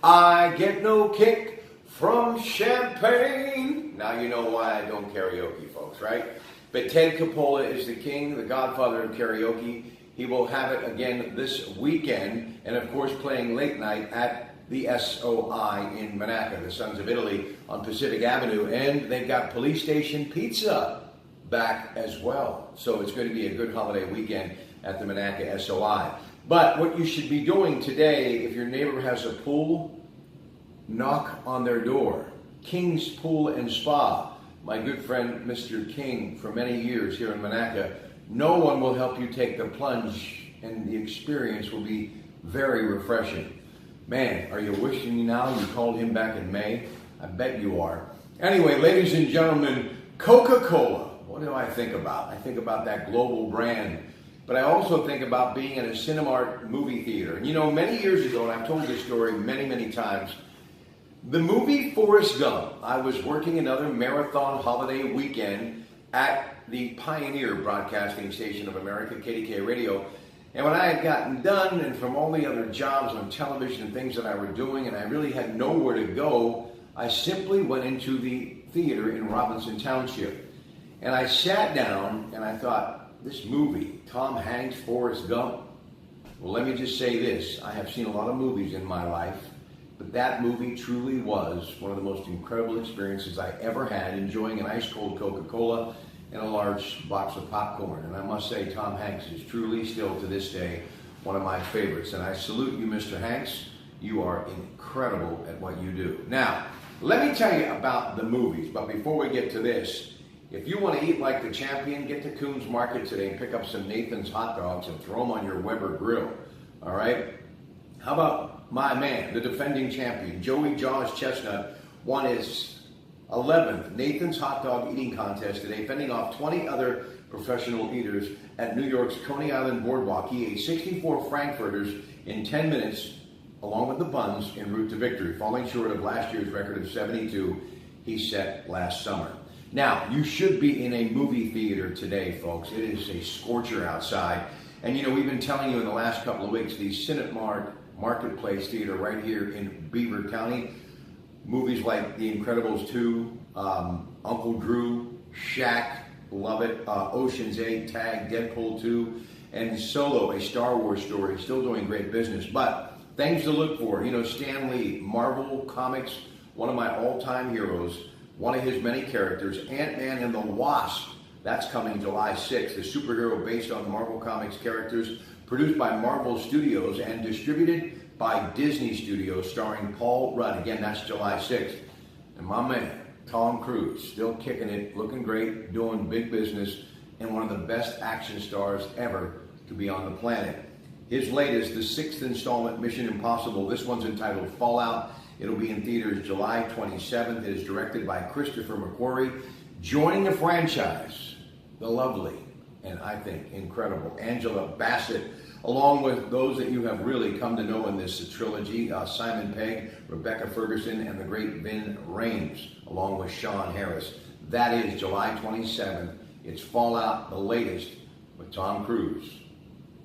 I get no kick from champagne. Now you know why I don't karaoke, folks, right? But Ted Coppola is the king, the godfather of karaoke. He will have it again this weekend, and of course playing late night at the SOI in Monaco, the Sons of Italy on Pacific Avenue, and they've got Police Station Pizza back as well. So it's going to be a good holiday weekend at the Monaco SOI. But what you should be doing today, if your neighbor has a pool, knock on their door. King's Pool and Spa, my good friend Mr. King for many years here in Monaco. No one will help you take the plunge, and the experience will be very refreshing. Man, are you wishing me now you called him back in May? I bet you are. Anyway, ladies and gentlemen, Coca-Cola. What do I think about? I think about that global brand. But I also think about being in a Cinemark movie theater. And you know, many years ago, and I've told this story many, many times, the movie Forrest Gump, I was working another marathon holiday weekend at the Pioneer Broadcasting Station of America, KDK Radio. And when I had gotten done, and from all the other jobs on television and things that I were doing, and I really had nowhere to go, I simply went into the theater in Robinson Township. And I sat down and I thought, this movie, Tom Hanks, Forrest Gump, well, let me just say this. I have seen a lot of movies in my life, but that movie truly was one of the most incredible experiences I ever had, enjoying an ice-cold Coca-Cola and a large box of popcorn. And I must say, Tom Hanks is truly still to this day one of my favorites. And I salute you, Mr. Hanks. You are incredible at what you do. Now, let me tell you about the movies, but before we get to this, if you want to eat like the champion, get to Coons Market today and pick up some Nathan's hot dogs and throw them on your Weber grill. All right? How about my man, the defending champion, Joey Jaws Chestnut, won his 11th Nathan's hot dog eating contest today, fending off 20 other professional eaters at New York's Coney Island Boardwalk. He ate 64 Frankfurters in 10 minutes, along with the buns, en route to victory, falling short of last year's record of 72 he set last summer. Now, you should be in a movie theater today, folks. It is a scorcher outside. And, you know, we've been telling you in the last couple of weeks, the Cinemark Marketplace Theater right here in Beaver County, movies like The Incredibles 2, Uncle Drew, Shaq, love it, Ocean's 8, Tag, Deadpool 2, and Solo, a Star Wars story, still doing great business. But things to look for, you know, Stan Lee, Marvel Comics, one of my all-time heroes, one of his many characters, Ant-Man and the Wasp, that's coming July 6th, the superhero based on Marvel Comics characters, produced by Marvel Studios and distributed by Disney Studios, starring Paul Rudd. Again, that's July 6th. And my man, Tom Cruise, still kicking it, looking great, doing big business, and one of the best action stars ever to be on the planet. His latest, the 6th installment, Mission Impossible, this one's entitled Fallout. It'll be in theaters July 27th. It is directed by Christopher McQuarrie. Joining the franchise, the lovely, and I think incredible, Angela Bassett, along with those that you have really come to know in this trilogy, Simon Pegg, Rebecca Ferguson, and the great Vin Rames, along with Sean Harris. That is July 27th. It's Fallout, the latest, with Tom Cruise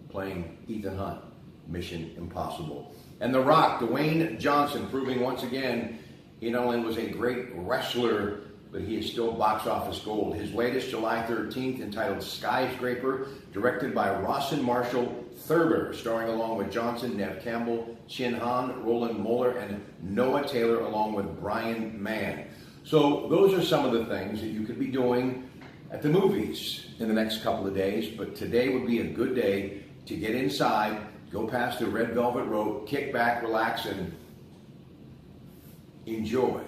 playing Ethan Hunt, Mission Impossible. And The Rock, Dwayne Johnson, proving once again he not only was a great wrestler, but he is still box office gold. His latest, July 13th, entitled Skyscraper, directed by Rawson Marshall Thurber, starring along with Johnson, Nev Campbell, Chin Han, Roland Moeller, and Noah Taylor, along with Brian Mann. So those are some of the things that you could be doing at the movies in the next couple of days, but today would be a good day to get inside, go past the red velvet rope, kick back, relax, and enjoy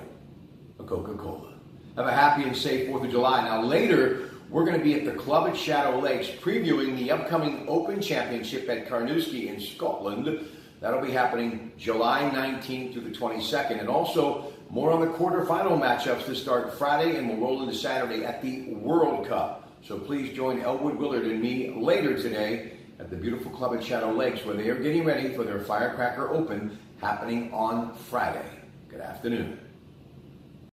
a Coca-Cola. Have a happy and safe 4th of July. Now later, we're going to be at the club at Shadow Lakes previewing the upcoming Open Championship at Carnoustie in Scotland. That'll be happening July 19th through the 22nd. And also more on the quarterfinal matchups to start Friday and we'll roll into Saturday at the World Cup. So please join Elwood Willard and me later today at the beautiful club at Shadow Lakes, where they are getting ready for their Firecracker Open happening on Friday. Good afternoon.